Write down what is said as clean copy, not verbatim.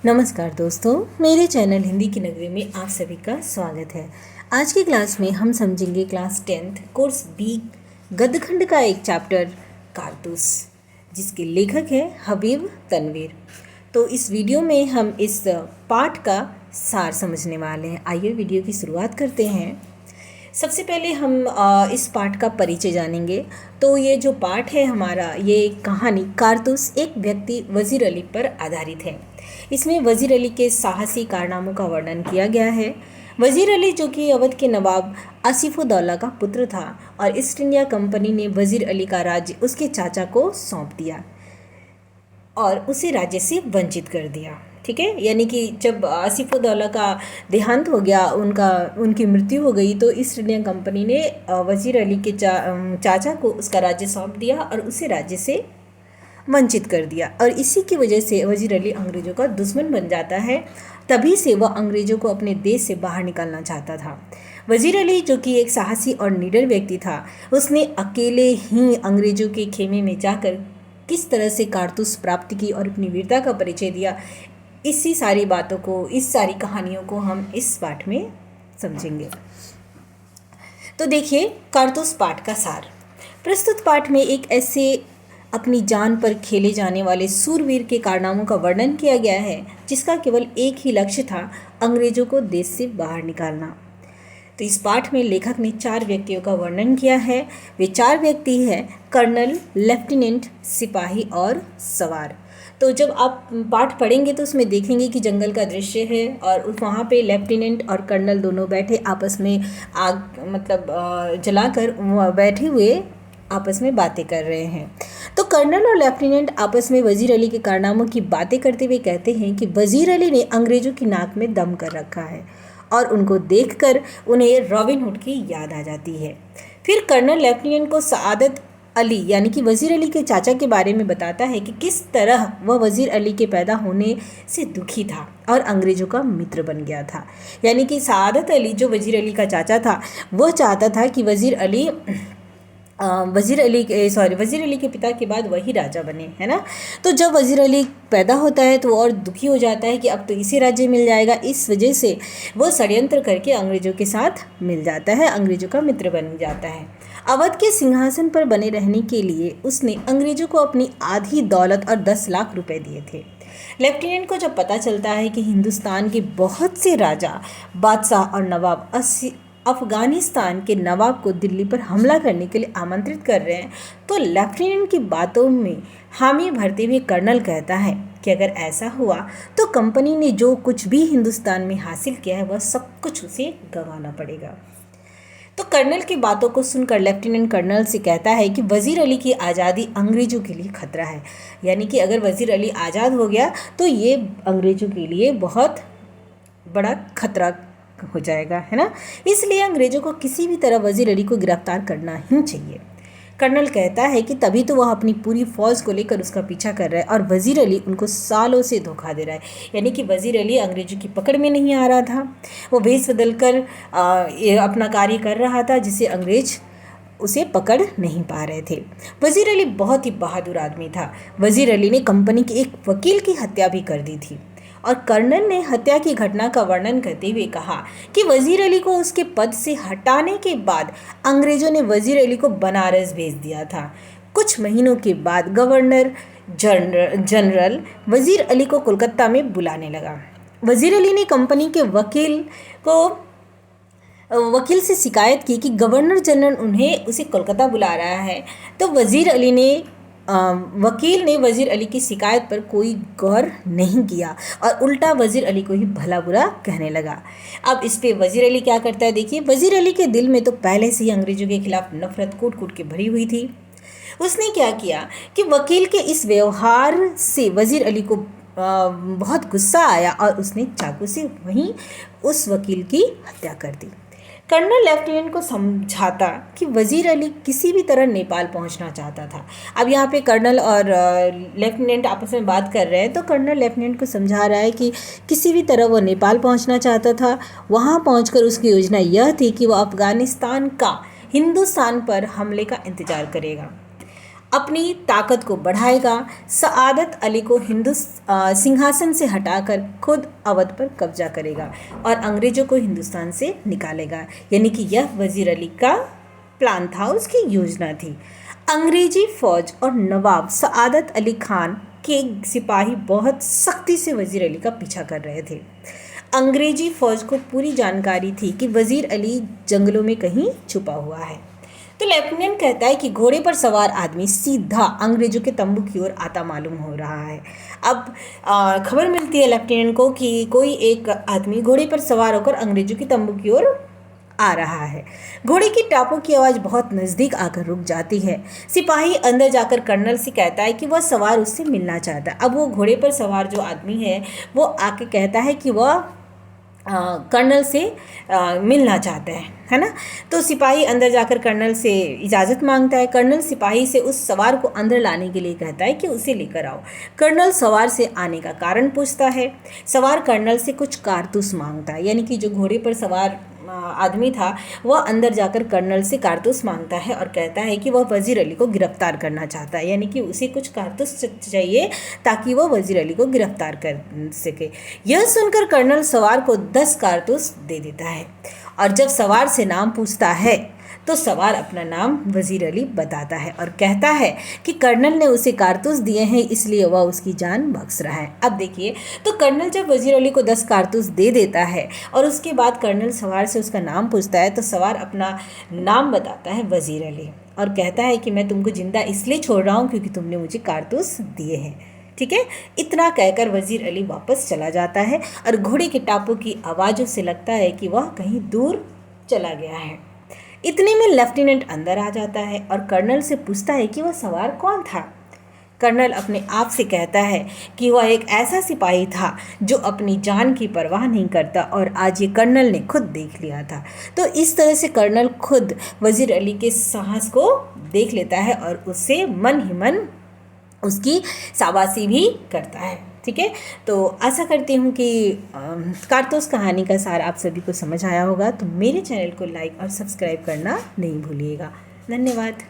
नमस्कार दोस्तों, मेरे चैनल हिंदी की नगरी में आप सभी का स्वागत है। आज की क्लास में हम समझेंगे क्लास 10th कोर्स बी गद्यखंड का एक चैप्टर कारतूस, जिसके लेखक हैं हबीब तनवीर। तो इस वीडियो में हम इस पाठ का सार समझने वाले हैं। आइए वीडियो की शुरुआत करते हैं। सबसे पहले हम इस पाठ का परिचय जानेंगे। तो ये जो पाठ है हमारा, ये कहानी कारतूस एक व्यक्ति वज़ीर अली पर आधारित है। इसमें वज़ीर अली के साहसी कारनामों का वर्णन किया गया है। वज़ीर अली जो कि अवध के नवाब आसिफउद्दौला का पुत्र था और ईस्ट इंडिया कंपनी ने वज़ीर अली का राज्य उसके चाचा को सौंप दिया और उसे राज्य से वंचित कर दिया। ठीक है, यानी कि जब आसिफउद्दौला का देहांत हो गया, उनकी मृत्यु हो गई, तो ईस्ट इंडिया कंपनी ने वज़ीर अली के चाचा को उसका राज्य सौंप दिया और उसे राज्य से वंचित कर दिया। और इसी की वजह से वज़ीर अली अंग्रेज़ों का दुश्मन बन जाता है। तभी से वह अंग्रेज़ों को अपने देश से बाहर निकालना चाहता था। वज़ीर अली जो कि एक साहसी और निडर व्यक्ति था, उसने अकेले ही अंग्रेज़ों के खेमे में जाकर किस तरह से कारतूस प्राप्त की और अपनी वीरता का परिचय दिया, इसी सारी बातों को, इस सारी कहानियों को हम इस पाठ में समझेंगे। तो देखिए, कारतूस पाठ का सार। प्रस्तुत पाठ में एक ऐसे अपनी जान पर खेले जाने वाले सूरवीर के कारनामों का वर्णन किया गया है जिसका केवल एक ही लक्ष्य था, अंग्रेजों को देश से बाहर निकालना। तो इस पाठ में लेखक ने 4 व्यक्तियों का वर्णन किया है। वे 4 व्यक्ति हैं कर्नल, लेफ्टिनेंट, सिपाही और सवार। तो जब आप पाठ पढ़ेंगे तो उसमें देखेंगे कि जंगल का दृश्य है और वहाँ पे लेफ्टिनेंट और कर्नल दोनों बैठे आपस में आग जलाकर बैठे हुए आपस में बातें कर रहे हैं। तो कर्नल और लेफ्टिनेंट आपस में वज़ीर अली के कारनामों की बातें करते हुए कहते हैं कि वज़ीर अली ने अंग्रेज़ों की नाक में दम कर रखा है और उनको देखकर उन्हें रॉबिन हुड की याद आ जाती है। फिर कर्नल लेफ्टिनेंट को सआदत अली यानी कि वज़ीर अली के चाचा के बारे में बताता है कि किस तरह वह वज़ीर अली के पैदा होने से दुखी था और अंग्रेज़ों का मित्र बन गया था। यानी कि सआदत अली जो वज़ीर अली का चाचा था, वह चाहता था कि वज़ीर अली के पिता के बाद वही राजा बने, है ना। तो जब वज़ीर अली पैदा होता है तो और दुखी हो जाता है कि अब तो इसे राज्य मिल जाएगा। इस वजह से वो षड्यंत्र करके अंग्रेज़ों के साथ मिल जाता है, अंग्रेज़ों का मित्र बन जाता है। अवध के सिंहासन पर बने रहने के लिए उसने अंग्रेज़ों को अपनी आधी दौलत और 10 लाख रुपए दिए थे। लेफ्टिनेंट को जब पता चलता है कि हिंदुस्तान के बहुत से राजा, बादशाह और नवाब अफ़गानिस्तान के नवाब को दिल्ली पर हमला करने के लिए आमंत्रित कर रहे हैं, तो लेफ्टिनेंट की बातों में हामी भरते हुए कर्नल कहता है कि अगर ऐसा हुआ तो कंपनी ने जो कुछ भी हिंदुस्तान में हासिल किया है वह सब कुछ उसे गंवाना पड़ेगा। तो कर्नल की बातों को सुनकर लेफ्टिनेंट कर्नल से कहता है कि वज़ीर अली की आज़ादी अंग्रेज़ों के लिए खतरा है। यानी कि अगर वज़ीर अली आज़ाद हो गया तो ये अंग्रेज़ों के लिए बहुत बड़ा खतरा हो जाएगा, है ना। इसलिए अंग्रेज़ों को किसी भी तरह वज़ीर अली को गिरफ्तार करना ही चाहिए। कर्नल कहता है कि तभी तो वह अपनी पूरी फ़ौज को लेकर उसका पीछा कर रहा है और वज़ीर अली उनको सालों से धोखा दे रहा है। यानी कि वज़ीर अली अंग्रेज़ों की पकड़ में नहीं आ रहा था, वो भेष बदल कर अपना कार्य कर रहा था जिसे अंग्रेज़ उसे पकड़ नहीं पा रहे थे। वज़ीर अली बहुत ही बहादुर आदमी था। वज़ीर अली ने कंपनी के एक वकील की हत्या भी कर दी थी और कर्नल ने हत्या की घटना का वर्णन करते हुए कहा कि वज़ीर अली को उसके पद से हटाने के बाद अंग्रेज़ों ने वज़ीर अली को बनारस भेज दिया था। कुछ महीनों के बाद गवर्नर जनरल वज़ीर अली को कोलकाता में बुलाने लगा। वज़ीर अली ने कंपनी के वकील से शिकायत की कि गवर्नर जनरल उसे कोलकाता बुला रहा है। तो वकील ने वज़ीर अली की शिकायत पर कोई गौर नहीं किया और उल्टा वज़ीर अली को ही भला बुरा कहने लगा। अब इस पे वज़ीर अली क्या करता है, देखिए। वज़ीर अली के दिल में तो पहले से ही अंग्रेज़ों के खिलाफ नफरत कूट कूट के भरी हुई थी। उसने क्या किया कि वकील के इस व्यवहार से वज़ीर अली को बहुत गुस्सा आया और उसने चाकू से वहीं उस वकील की हत्या कर दी। कर्नल लेफ्टिनेंट को समझाता कि वज़ीर अली किसी भी तरह नेपाल पहुंचना चाहता था। अब यहाँ पे कर्नल और लेफ्टिनेंट आपस में बात कर रहे हैं, तो कर्नल लेफ्टिनेंट को समझा रहा है कि किसी भी तरह वो नेपाल पहुंचना चाहता था। वहाँ पहुंचकर उसकी योजना यह थी कि वह अफ़गानिस्तान का हिंदुस्तान पर हमले का इंतज़ार करेगा। अपनी ताकत को बढ़ाएगा, सआदत अली को हिंदू सिंहासन से हटाकर खुद अवध पर कब्जा करेगा और अंग्रेजों को हिंदुस्तान से निकालेगा। यानी कि यह वजीर अली का प्लान था, उसकी योजना थी। अंग्रेजी फौज और नवाब सआदत अली खान के सिपाही बहुत सख्ती से वजीर अली का पीछा कर रहे थे। अंग्रेजी फौज को पूरी जानकारी थी कि वजीर अली जंगलों में कहीं छुपा हुआ है। तो लेफ्टिनेंट कहता है कि घोड़े पर सवार आदमी सीधा अंग्रेजों के तंबू की ओर आता मालूम हो रहा है। अब खबर मिलती है लेफ्टिनेंट को कि कोई एक आदमी घोड़े पर सवार होकर अंग्रेजों के तंबू की ओर आ रहा है। घोड़े की टापों की आवाज़ बहुत नज़दीक आकर रुक जाती है। सिपाही अंदर जाकर कर्नल से कहता है कि वह सवार उससे मिलना चाहता है। अब वो घोड़े पर सवार जो आदमी है वो आके कहता है कि वह कर्नल से मिलना चाहता है ना। तो सिपाही अंदर जाकर कर्नल से इजाज़त मांगता है। कर्नल सिपाही से उस सवार को अंदर लाने के लिए कहता है कि उसे लेकर आओ। कर्नल सवार से आने का कारण पूछता है। सवार कर्नल से कुछ कारतूस मांगता है, यानी कि जो घोड़े पर सवार आदमी था वह अंदर जाकर कर्नल से कारतूस मांगता है और कहता है कि वह वजीर अली को गिरफ्तार करना चाहता है, यानी कि उसे कुछ कारतूस चाहिए ताकि वह वजीर अली को गिरफ्तार कर सके। यह सुनकर कर्नल सवार को 10 कारतूस दे देता है और जब सवार से नाम पूछता है तो सवार अपना नाम वजीर अली बताता है और कहता है कि कर्नल ने उसे कारतूस दिए हैं इसलिए वह उसकी जान बख्श रहा है। अब देखिए, तो कर्नल जब वजीर अली को 10 कारतूस दे देता है और उसके बाद कर्नल सवार से उसका नाम पूछता है तो सवार अपना नाम बताता है वजीर अली और कहता है कि मैं तुमको जिंदा इसलिए छोड़ रहा हूँ क्योंकि तुमने मुझे कारतूस दिए हैं। ठीक है, इतना कहकर वजीर अली वापस चला जाता है और घोड़े के टापों की आवाज़ों से लगता है कि वह कहीं दूर चला गया है। इतने में लेफ्टिनेंट अंदर आ जाता है और कर्नल से पूछता है कि वह सवार कौन था। कर्नल अपने आप से कहता है कि वह एक ऐसा सिपाही था जो अपनी जान की परवाह नहीं करता और आज ये कर्नल ने खुद देख लिया था। तो इस तरह से कर्नल खुद वजीर अली के साहस को देख लेता है और उससे मन ही मन उसकी शाबाशी भी करता है। ठीक है, तो आशा करती हूँ कि कारतूस कहानी का सार आप सभी को समझ आया होगा। तो मेरे चैनल को लाइक और सब्सक्राइब करना नहीं भूलिएगा। धन्यवाद।